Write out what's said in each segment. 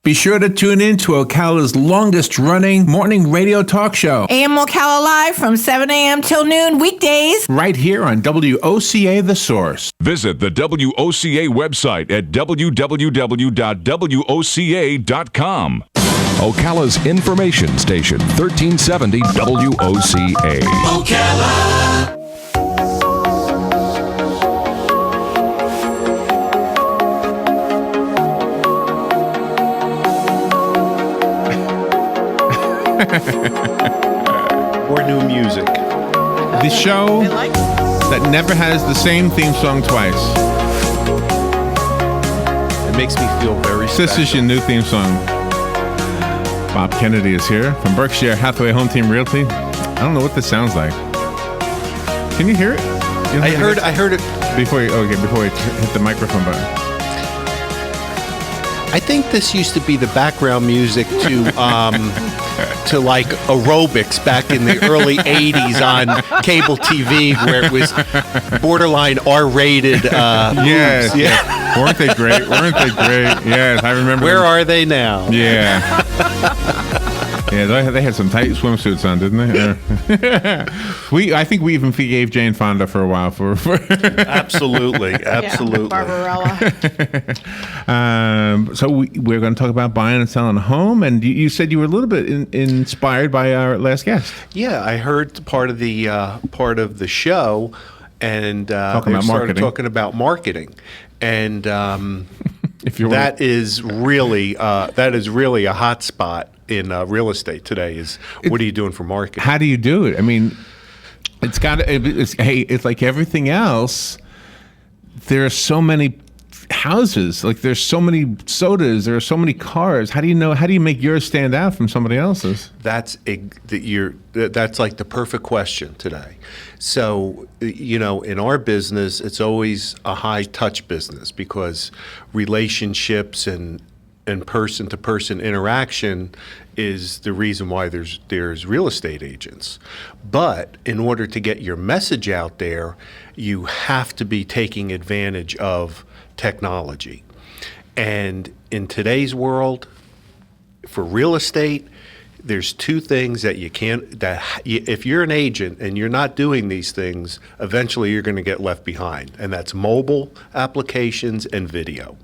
Be sure to tune in to Ocala's longest-running morning radio talk show. AM Ocala Live from 7 a.m. till noon weekdays. Right here on WOCA The Source. Visit the WOCA website at www.woca.com. Ocala's information station, 1370 WOCA. Ocala. More new music. The show that never has the same theme song twice. It makes me feel very This special. is your new theme song. Bob Kennedy is here from Berkshire Hathaway Home Team Realty. I don't know what this sounds like. Can you hear it? I heard it. Before you hit the microphone button. I think this used to be the background music to like aerobics back in the early 80s on cable TV, where it was borderline R-rated. Yes. Yeah. Weren't they great? Yes, I remember. Where are they now? Yeah. Yeah, they had some tight swimsuits on, didn't they? I think we even forgave Jane Fonda for a while for Absolutely. Barbarella. So we're going to talk about buying and selling a home, and you said you were a little bit inspired by our last guest. Yeah, I heard part of the show, and marketing. talking about marketing, and That is really a hot spot in real estate today. What are you doing for marketing? How do you do it? I mean, it's like everything else. There are so many houses, like there's so many sodas, there are so many cars. How do you make yours stand out from somebody else's? That's like the perfect question today. So, in our business, it's always a high touch business because relationships and person-to-person interaction is the reason why there's real estate agents. But in order to get your message out there, you have to be taking advantage of technology. And in today's world, for real estate, there's two things that if you're an agent and you're not doing these things, eventually you're going to get left behind. And that's mobile applications and video.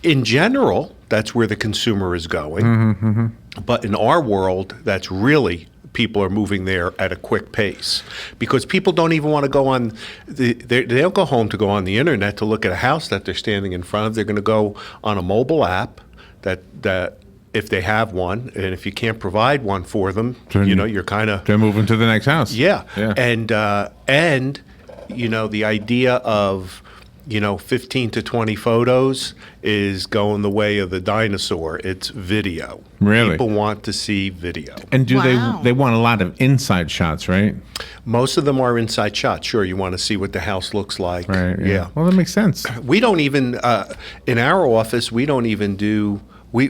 In general, that's where the consumer is going. Mm-hmm. But in our world, that's really, people are moving there at a quick pace because people don't even want to go on they don't go home to go on the internet to look at a house that they're standing in front of. They're going to go on a mobile app that if they have one, and if you can't provide one for them, you're kind of, they're moving to the next house. Yeah. And the idea of 15 to 20 photos is going the way of the dinosaur. It's video. Really? People want to see video. And they want a lot of inside shots, right? Most of them are inside shots. Sure, you want to see what the house looks like. Right. Yeah. Well, that makes sense. We don't even, in our office, we don't even do, we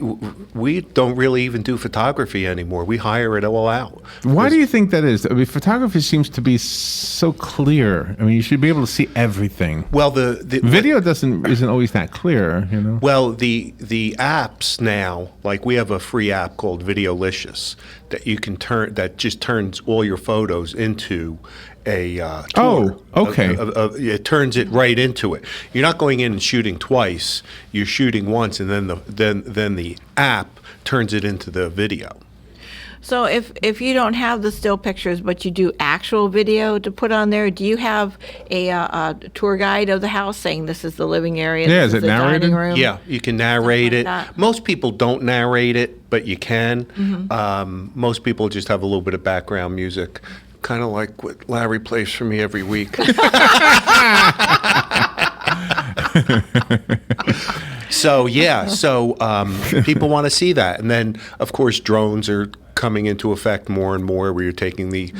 don't really even do photography anymore. We hire it all out. Why do you think that is? I mean, photography seems to be so clear. I mean, you should be able to see everything. Well, the video isn't always that clear, Well, the apps now, like we have a free app called Videolicious that you can that just turns all your photos into a tour. Oh, okay. It turns it right into it. You're not going in and shooting twice. You're shooting once, and then the app turns it into the video. So if you don't have the still pictures, but you do actual video to put on there, do you have a tour guide of the house saying this is the living area, Yeah, this is is it the narrated? dining room? Yeah, you can narrate it. that. Most people don't narrate it, but you can. Mm-hmm. Most people just have a little bit of background music, kind of like what Larry plays for me every week. So people want to see that. And then, of course, drones are coming into effect more and more, where you're taking the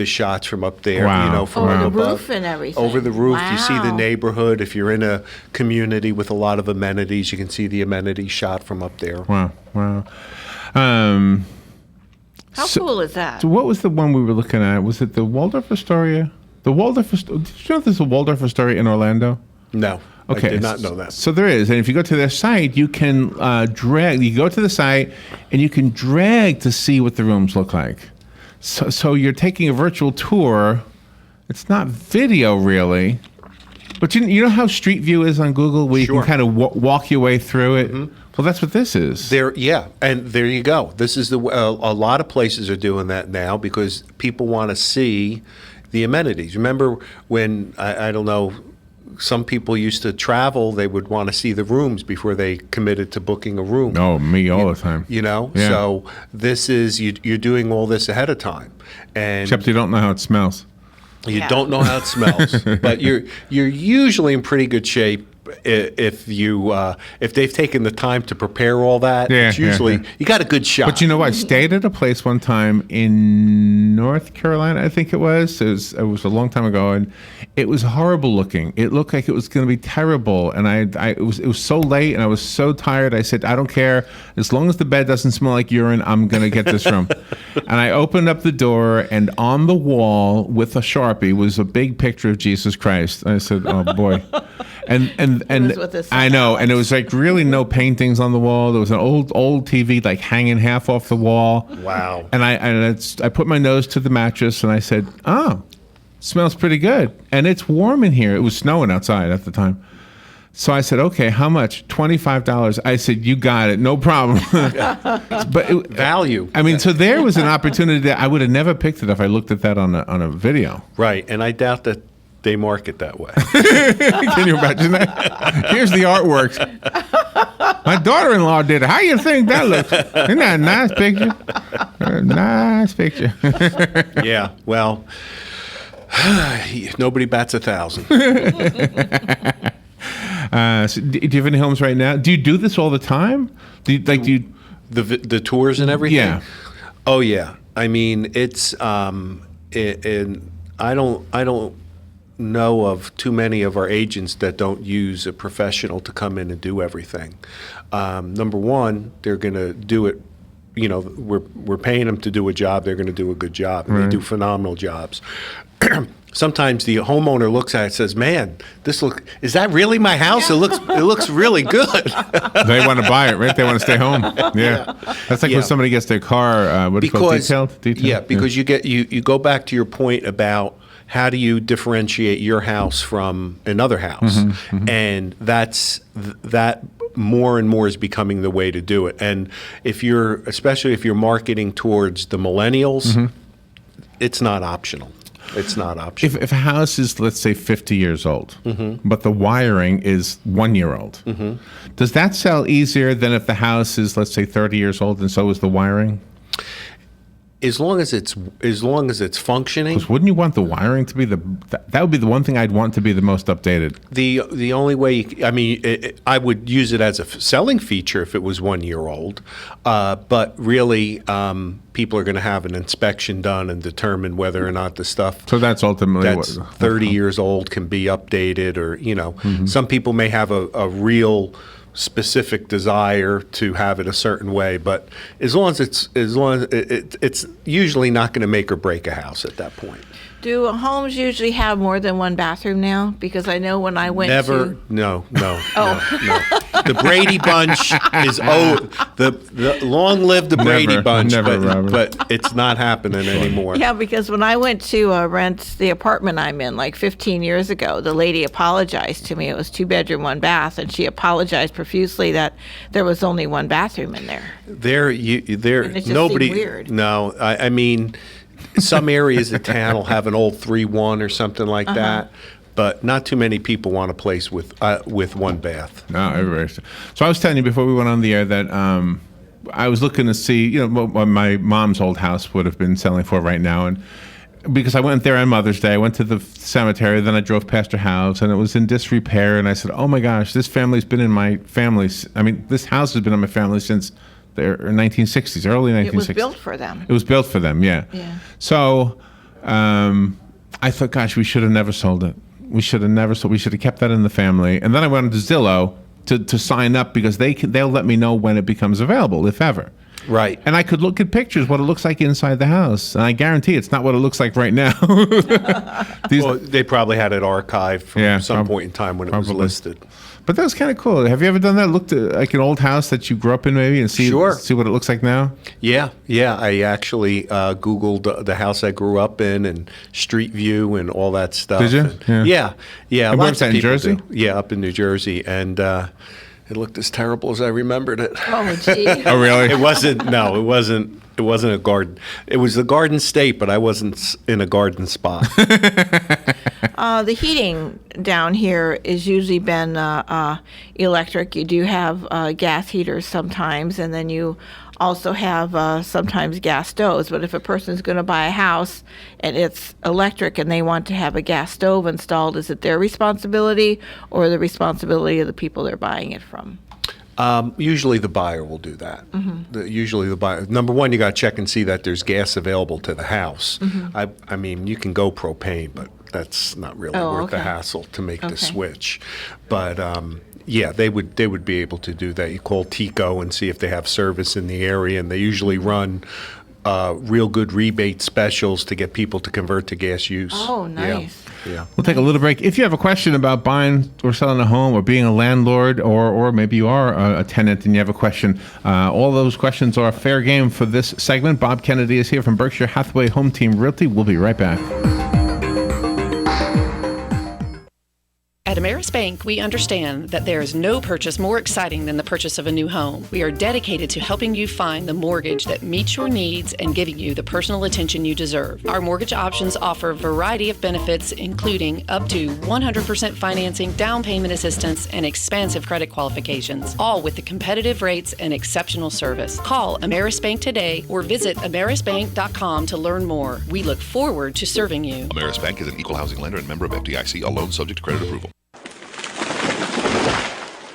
shots from up there, Wow. from Over the above. roof and everything. Over the roof, you see the Wow. neighborhood. If you're in a community with a lot of amenities, you can see the amenity shot from up there. Wow. How cool is that? So what was the one we were looking at? Was it the Waldorf Astoria? The Waldorf. Did you know there's a Waldorf Astoria in Orlando? No, Okay, I did not know that. So there is, and if you go to their site, you can drag. You go to the site, and you can drag to see what the rooms look like. So you're taking a virtual tour. It's not video really, but you know how Street View is on Google, where you Sure. can kind of walk your way through it. Well, that's what this is. And there you go. This is a lot of places are doing that now because people want to see the amenities. Remember when I don't know, some people used to travel, they would want to see the rooms before they committed to booking a room. Oh, me all the time. You know, Yeah. so this is you're doing all this ahead of time, and Except you don't know how it smells. you Yeah. don't know how it smells, but you're usually in pretty good shape if they've taken the time to prepare all that. Yeah, It's usually yeah. you got a good shot. But you know, I stayed at a place one time in North Carolina, I think it was. It was a long time ago, and it was horrible looking. It looked like it was going to be terrible, and it was so late, and I was so tired. I said, I don't care, as long as the bed doesn't smell like urine, I'm going to get this room. And I opened up the door, and on the wall with a Sharpie was a big picture of Jesus Christ. I said, oh boy. And was with the I know, and it was like really no paintings on the wall. There was an old TV like hanging half off the wall. Wow. And I put my nose to the mattress and I said, "Oh, smells pretty good." And it's warm in here. It was snowing outside at the time. So I said, "Okay, how much?" $25. I said, "You got it, no problem." But Value. I mean, so there was an opportunity that I would have never picked it if I looked at that on a video. Right, and I doubt that they market that way. Can you imagine that? Here's the artwork. My daughter-in-law did it. How you think that looks? Isn't that a nice picture? Nice picture. Yeah, well, nobody bats 1,000. So do you have any homes right now? Do you do this all the time? Do you? The tours and everything. Yeah. Oh yeah. I mean, it's and I don't know of too many of our agents that don't use a professional to come in and do everything. Number one, they're going to do it. You know, we're paying them to do a job. They're going to do a good job, and they do phenomenal jobs. Sometimes the homeowner looks at it and says, "Man, is that really my house? It looks really good." They want to buy it, right? They want to stay home. Yeah. That's like Yeah. when somebody gets their car. What do you call it? Detailed? Yeah, because you go back to your point about how do you differentiate your house from another house, and that more and more is becoming the way to do it. And especially if you're marketing towards the millennials, it's not optional. It's not optional. If a house is, let's say, 50 years old, but the wiring is 1 year old, does that sell easier than if the house is, let's say, 30 years old and so is the wiring? As long as it's functioning. Because wouldn't you want the wiring to be that would be the one thing I'd want to be the most updated. The only way, I would use it as a selling feature if it was 1 year old, but really people are going to have an inspection done and determine whether or not the stuff So that's ultimately that's 30 years old can be updated, or some people may have a real specific desire to have it a certain way, but as long as it's usually not going to make or break a house at that point. Do homes usually have more than one bathroom now? Because I know when I went Never, to... no. The Brady Bunch is the long live the Brady Bunch, but it's not happening anymore. Yeah, because when I went to rent the apartment I'm in like 15 years ago, the lady apologized to me. It was 2-bedroom, 1 bath, and she apologized profusely that there was only one bathroom in there. There, And it just nobody. seemed weird. No, I mean, some areas of town will have an old 3-1 or something like that, but not too many people want a place with 1 bath. No, everybody. So I was telling you before we went on the air that I was looking to see, what my mom's old house would have been selling for right now, and because I went there on Mother's Day, I went to the cemetery, then I drove past her house, and it was in disrepair, and I said, "Oh my gosh, this family's been in my family. This house has been in my family since the 1960s, early 1960s." It was built for them. It was built for them, yeah. So I thought, gosh, we should have never sold it. We should have never sold. We should have kept that in the family. And then I went to Zillow to sign up because they'll let me know when it becomes available, if ever. Right. And I could look at pictures, what it looks like inside the house. And I guarantee it's not what it looks like right now. Well, they probably had it archived from some point in time when it was listed. But that was kind of cool. Have you ever done that? Looked at like an old house that you grew up in maybe and see what it looks like now? Yeah. I actually Googled the house I grew up in and Street View and all that stuff. Did you? And, yeah. And where was that, in Jersey? Yeah, up in New Jersey. And it looked as terrible as I remembered it. Oh, gee. Oh, really? It wasn't a garden. It was the Garden State, but I wasn't in a garden spot. The heating down here is usually been electric. You do have gas heaters sometimes, and then you also have sometimes gas stoves. But if a person's going to buy a house and it's electric and they want to have a gas stove installed, is it their responsibility or the responsibility of the people they're buying it from? Usually the buyer will do that. Usually the buyer. Number one, you got to check and see that there's gas available to the house. I mean, you can go propane, but that's not really worth the hassle to make the switch. But yeah, they would be able to do that. You call Tico and see if they have service in the area, and they usually run real good rebate specials to get people to convert to gas use. Oh, nice. Yeah. We'll take a little break. If you have a question about buying or selling a home or being a landlord or maybe you are a tenant and you have a question, all those questions are fair game for this segment. Bob Kennedy is here from Berkshire Hathaway Home Team Realty. We'll be right back. At Ameris Bank, we understand that there is no purchase more exciting than the purchase of a new home. We are dedicated to helping you find the mortgage that meets your needs and giving you the personal attention you deserve. Our mortgage options offer a variety of benefits, including up to 100% financing, down payment assistance, and expansive credit qualifications, all with the competitive rates and exceptional service. Call Ameris Bank today or visit amerisbank.com to learn more. We look forward to serving you. Ameris Bank is an equal housing lender and member of FDIC, a loan subject to credit approval.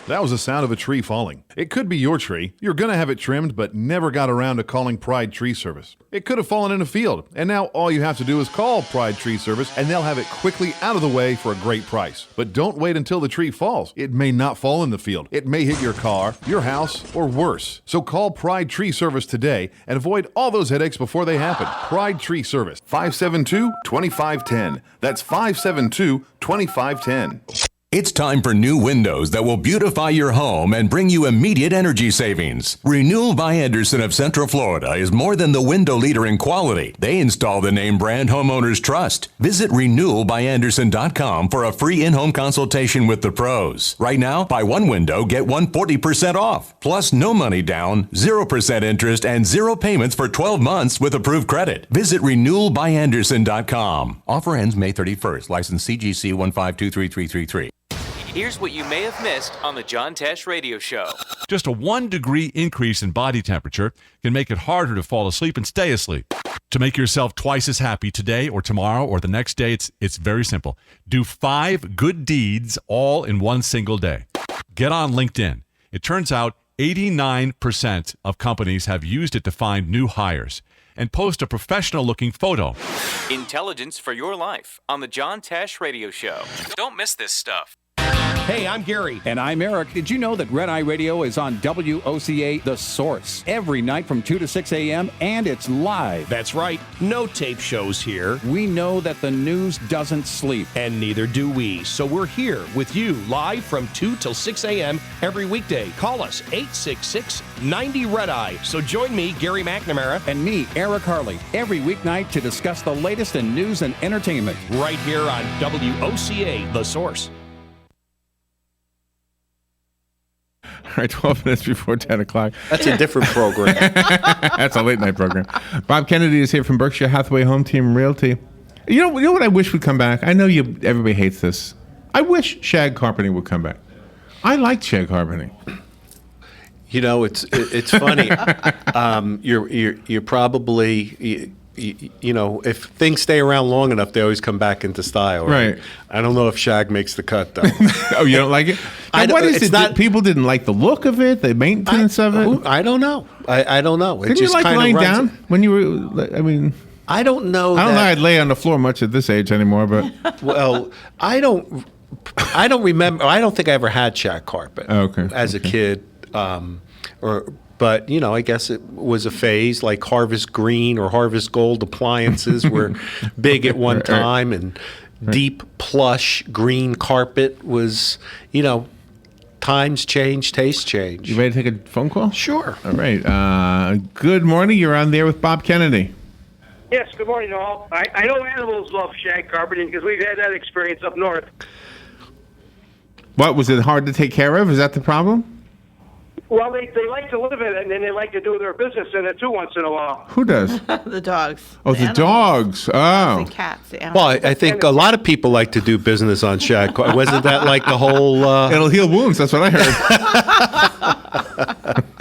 That was the sound of a tree falling. It could be your tree. You're going to have it trimmed, but never got around to calling Pride Tree Service. It could have fallen in a field, and now all you have to do is call Pride Tree Service, and they'll have it quickly out of the way for a great price. But don't wait until the tree falls. It may not fall in the field. It may hit your car, your house, or worse. So call Pride Tree Service today and avoid all those headaches before they happen. Pride Tree Service, 572-2510. That's 572-2510. It's time for new windows that will beautify your home and bring you immediate energy savings. Renewal by Andersen of Central Florida is more than the window leader in quality. They install the name brand homeowners trust. Visit renewalbyandersen.com for a free in-home consultation with the pros. Right now, buy one window, get one 40% off. Plus no money down, 0% interest, and 0 payments for 12 months with approved credit. Visit renewalbyandersen.com. Offer ends May 31st. License CGC 1523333. Here's what you may have missed on the John Tesh Radio Show. Just a 1-degree increase in body temperature can make it harder to fall asleep and stay asleep. To make yourself twice as happy today or tomorrow or the next day, it's very simple. Do 5 good deeds all in one single day. Get on LinkedIn. It turns out 89% of companies have used it to find new hires. And post a professional-looking photo. Intelligence for your life on the John Tesh Radio Show. Don't miss this stuff. Hey, I'm Gary. And I'm Eric. Did you know that Red Eye Radio is on WOCA The Source every night from 2 to 6 a.m. and it's live? That's right. No tape shows here. We know that the news doesn't sleep. And neither do we. So we're here with you live from 2 till 6 a.m. every weekday. Call us 866-90-RED-EYE. So join me, Gary McNamara. And me, Eric Harley, every weeknight to discuss the latest in news and entertainment. Right here on WOCA The Source. All right, 12 minutes before 10 o'clock. That's a different program. That's a late night program. Bob Kennedy is here from Berkshire Hathaway Home Team Realty. You know what I wish would come back? I know everybody hates this. I wish shag carpeting would come back. I like shag carpeting. You know, it's funny. You're probably you know, if things stay around long enough, they always come back into style. Right. I don't know if shag makes the cut though. Oh, you don't like it? What is it? People didn't like the look of it, the maintenance of it. I don't know. I don't know. Didn't you like lying down when you were? I mean, I don't know. I don't know. I'd lay on the floor much at this age anymore, but well, I don't remember. I don't think I ever had shag carpet. Okay. As a kid, or But, I guess it was a phase, like Harvest Green or Harvest Gold appliances were big at one time, and deep plush green carpet was, times change, tastes change. You ready to take a phone call? Sure. All right. Good morning. You're on there with Bob Kennedy. Yes, good morning, all. I know animals love shag carpeting because we've had that experience up north. What, was it hard to take care of? Is that the problem? Well, they like to live in it, and then they like to do their business in it, too, once in a while. Who does? The dogs. Oh, the animals. dogs. Oh. The cats. The animals. Well, I think a lot of people like to do business on shag. Wasn't that like the whole... It'll heal wounds. That's what I heard.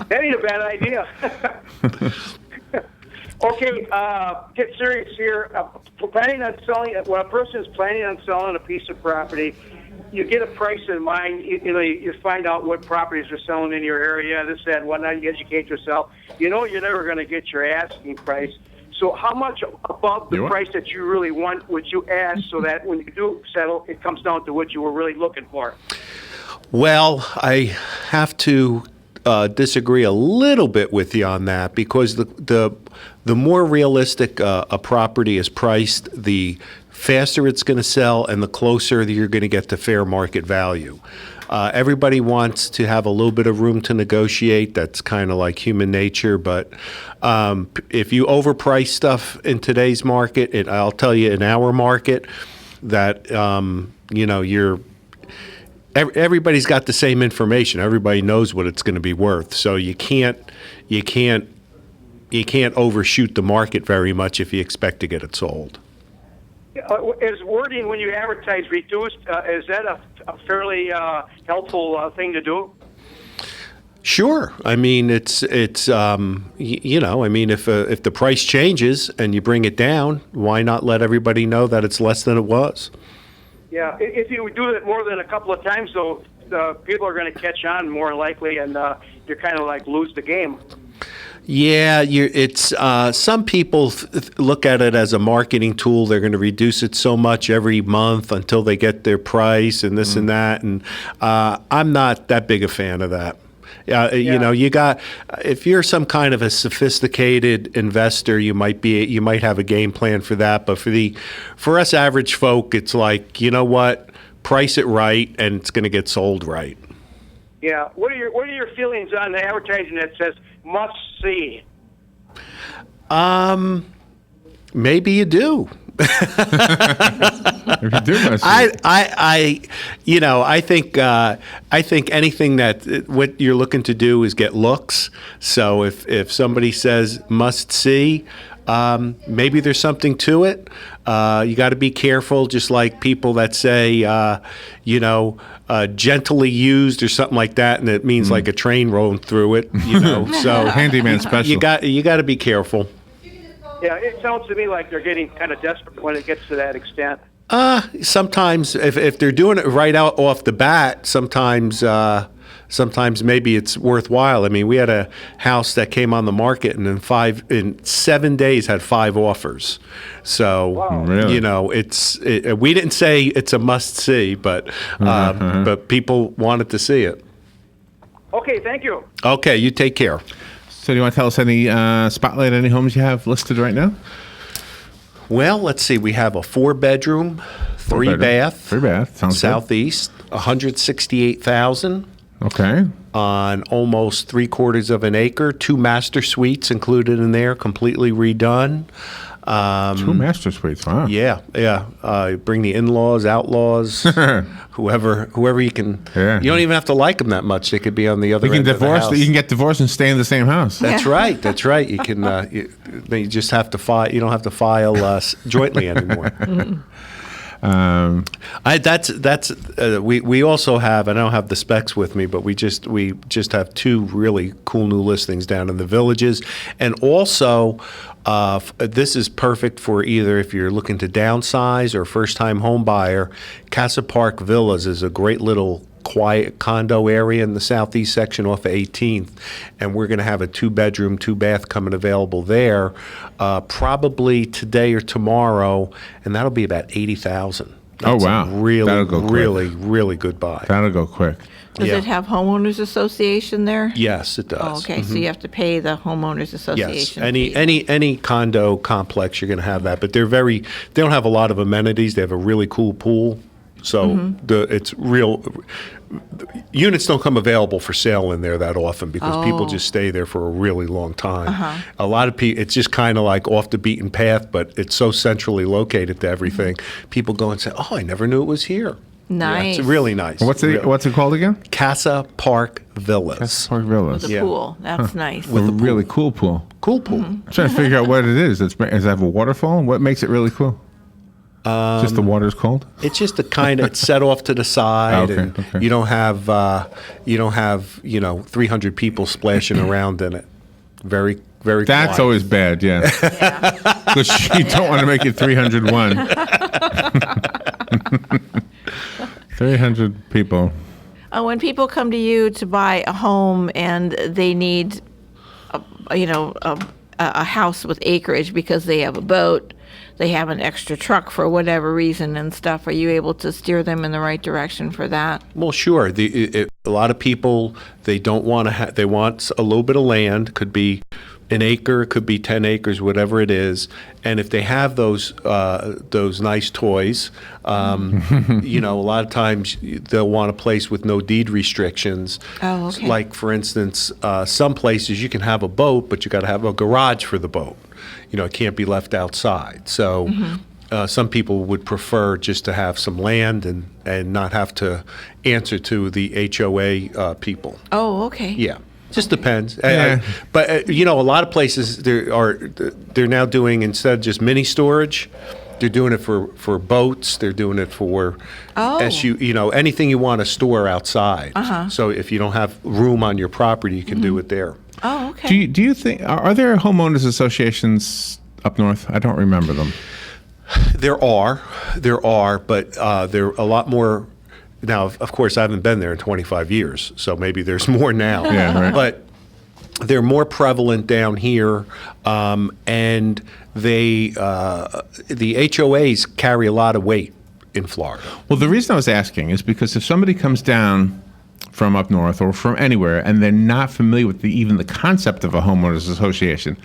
That ain't a bad idea. Okay, get serious here. Planning on selling, when a person is planning on selling a piece of property, you get a price in mind. You find out what properties are selling in your area, this, that, and whatnot. You educate yourself. You're never going to get your asking price. So how much above the price that you really want would you ask so that when you do settle, it comes down to what you were really looking for? Well, I have to disagree a little bit with you on that, because the more realistic a property is priced, the faster it's going to sell and the closer that you're going to get to fair market value. Everybody wants to have a little bit of room to negotiate. That's kind of like human nature. But if you overprice stuff in today's market, I'll tell you, in our market, that everybody's got the same information. Everybody knows what it's going to be worth. So you can't overshoot the market very much if you expect to get it sold. Is wording when you advertise reduced? Is that a fairly helpful thing to do? Sure. I mean, it's if the price changes and you bring it down, why not let everybody know that it's less than it was? Yeah. If you do it more than a couple of times, though, people are going to catch on more likely, and you're kind of like lose the game. Yeah, some people look at it as a marketing tool. They're going to reduce it so much every month until they get their price and this and that. And I'm not that big a fan of that. If you're some kind of a sophisticated investor, you might have a game plan for that. But for us average folk, it's like, you know what, price it right, and it's going to get sold right. Yeah. What are your feelings on the advertising that says must see? Maybe you do. If you do must see. I think anything that what you're looking to do is get looks. So if somebody says must see, maybe there's something to it. You got to be careful, just like people that say, gently used or something like that, and it means like a train rolling through it. So handyman special. You got to be careful. Yeah, it sounds to me like they're getting kind of desperate when it gets to that extent. Sometimes if they're doing it right out off the bat, sometimes maybe it's worthwhile. I mean, we had a house that came on the market and in 7 days had 5 offers. So, Really? we didn't say it's a must see, but people wanted to see it. Okay, thank you. Okay, you take care. So do you want to tell us any spotlight any homes you have listed right now? Well, let's see. We have a 4-bedroom, 3-bath. 3-bath. Sounds Southeast, $168,000. Okay. On almost 3/4 of an acre, 2 master suites included in there, completely redone. 2 master suites. Wow. Yeah. Bring the in-laws, outlaws, whoever you can. Yeah. You don't even have to like them that much. They could be on the other end of the house. You can get divorced and stay in the same house. That's right. That's right. You can. You just have to file. You don't have to file jointly anymore. We also have, I don't have the specs with me, but we just have 2 really cool new listings down in the Villages, and also this is perfect for either if you're looking to downsize or first-time home buyer. Casa Park Villas is a great little quiet condo area in the southeast section off of 18th, and we're going to have a 2-bedroom, 2-bath coming available there probably today or tomorrow, and that'll be about $80,000. Oh, wow. Really good buy. That'll go quick. Does Yeah. it have homeowners association there? Yes, it does. Oh, okay, so you have to pay the homeowners Yes, association. any fee. any condo complex, you're going to have that, but they don't have a lot of amenities. They have a really cool pool, so it's real. Units don't come available for sale in there that often because people just stay there for a really long time. A lot of people, it's just kind of like off the beaten path, but it's so centrally located to everything. People go and say, "Oh, I never knew it was here." Nice. Yeah, it's really nice. What's it called again? Casa Park Villas. Park Villas. The pool. That's nice. With a really cool pool. Cool pool. I'm trying to figure out what it is. Does it have a waterfall? What makes it really cool? Just the water's cold? It's just it's set off to the side, Okay, and okay. you don't have 300 people splashing around in it. Very, very. That's quiet. always bad, yeah. Because you don't want to make it 301. 300 people. When people come to you to buy a home and they need, a house with acreage because they have a boat, they have an extra truck for whatever reason and stuff, are you able to steer them in the right direction for that? Well, sure. A lot of people, they don't want to. They want a little bit of land. Could be an acre, could be 10 acres, whatever it is. And if they have those nice toys, a lot of times they'll want a place with no deed restrictions. Oh, okay. Like, for instance, some places you can have a boat, but you got to have a garage for the boat. It can't be left outside. So some people would prefer just to have some land and not have to answer to the HOA people. Oh, okay. Yeah. Just depends. Yeah. But a lot of places they're now doing, instead of just mini storage, they're doing it for boats. They're doing it for anything you want to store outside. So if you don't have room on your property, you can do it there. Oh, okay. Do you think, are there homeowners associations up north? I don't remember them. There are, but they're a lot more. Now, of course, I haven't been there in 25 years, so maybe there's more now. Yeah, right. But they're more prevalent down here, and the HOAs carry a lot of weight in Florida. Well, the reason I was asking is because if somebody comes down from up north or from anywhere and they're not familiar with even the concept of a homeowners association,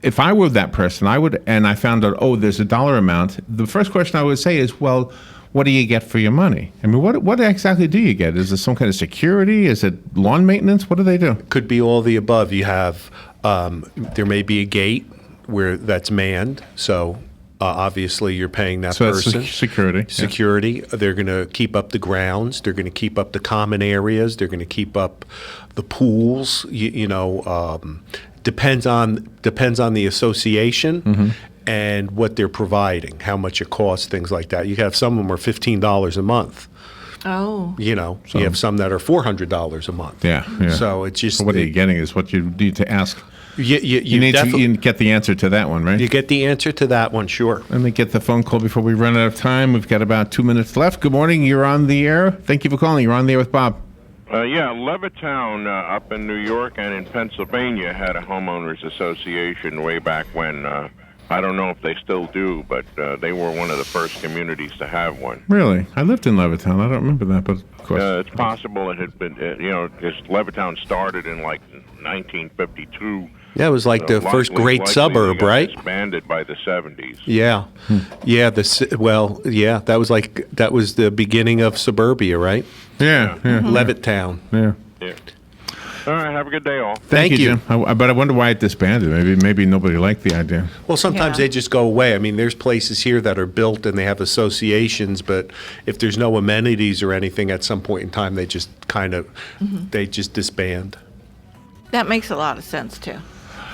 if I were that person, I found out, there's a dollar amount, the first question I would say is, well, what do you get for your money? I mean, what exactly do you get? Is it some kind of security? Is it lawn maintenance? What do they do? Could be all the above. You have, there may be a gate that's manned, so obviously you're paying that So that's person. security. Yeah. Security. They're going to keep up the grounds. They're going to keep up the common areas. They're going to keep up the pools. Depends on the association. And what they're providing, how much it costs, things like that. You have some of them are $15 a month. Oh. You have some that are $400 a month. Yeah. So it's just. So what are you getting is what you need to ask. You need definitely to get the answer to that one, right? You get the answer to that one, sure. Let me get the phone call before we run out of time. We've got about 2 minutes left. Good morning. You're on the air. Thank you for calling. You're on the air with Bob. Levittown up in New York and in Pennsylvania had a homeowners association way back when. I don't know if they still do, but they were one of the first communities to have one. Really? I lived in Levittown. I don't remember that, but of course. It's possible it had been, because Levittown started in like 1952. Yeah, it was like the first great likely suburb, it got right? Expanded by the 70s. Yeah. Yeah, that was the beginning of suburbia, right? Yeah. Levittown. Yeah. All right, have a good day, all. Thank you. Jim. But I wonder why it disbanded. Maybe nobody liked the idea. Well, sometimes they just go away. I mean, there's places here that are built and they have associations, but if there's no amenities or anything at some point in time, they just they just disband. That makes a lot of sense, too.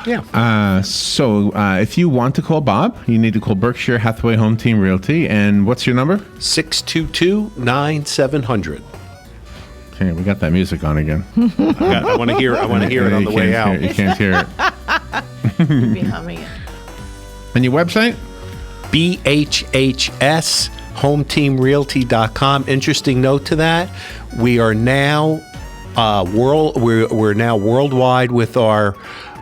Yeah. So if you want to call Bob, you need to call Berkshire Hathaway Home Team Realty. And what's your number? 622-9700. Okay, we got that music on again. I want to hear it on the way out. You can't hear it. You'd be humming it. And your website? BHHSHometeamRealty.com. Interesting note to that. We are now we're now worldwide with our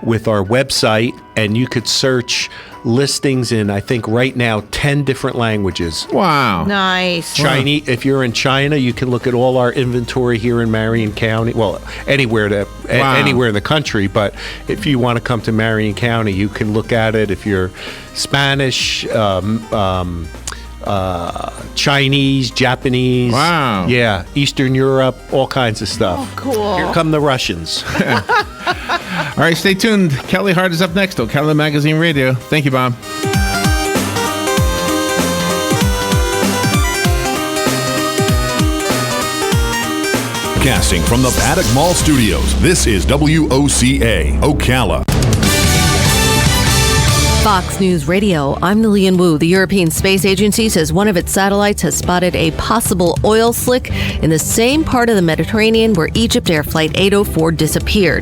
website, and you could search listings in, I think right now, 10 different languages. Wow. Nice. Chinese. If you're in China, you can look at all our inventory here in Marion County. Well, anywhere in the country. But if you want to come to Marion County, you can look at it. If you're Spanish, Chinese, Japanese. Wow. Yeah, Eastern Europe, all kinds of stuff. Oh, cool. Here come the Russians. All right, stay tuned. Kelly Hart is up next on Kelly Magazine Radio. Thank you, Bob. Casting from the Paddock Mall Studios, this is WOCA, Ocala. Fox News Radio, I'm Lillian Wu. The European Space Agency says one of its satellites has spotted a possible oil slick in the same part of the Mediterranean where Egypt Air Flight 804 disappeared.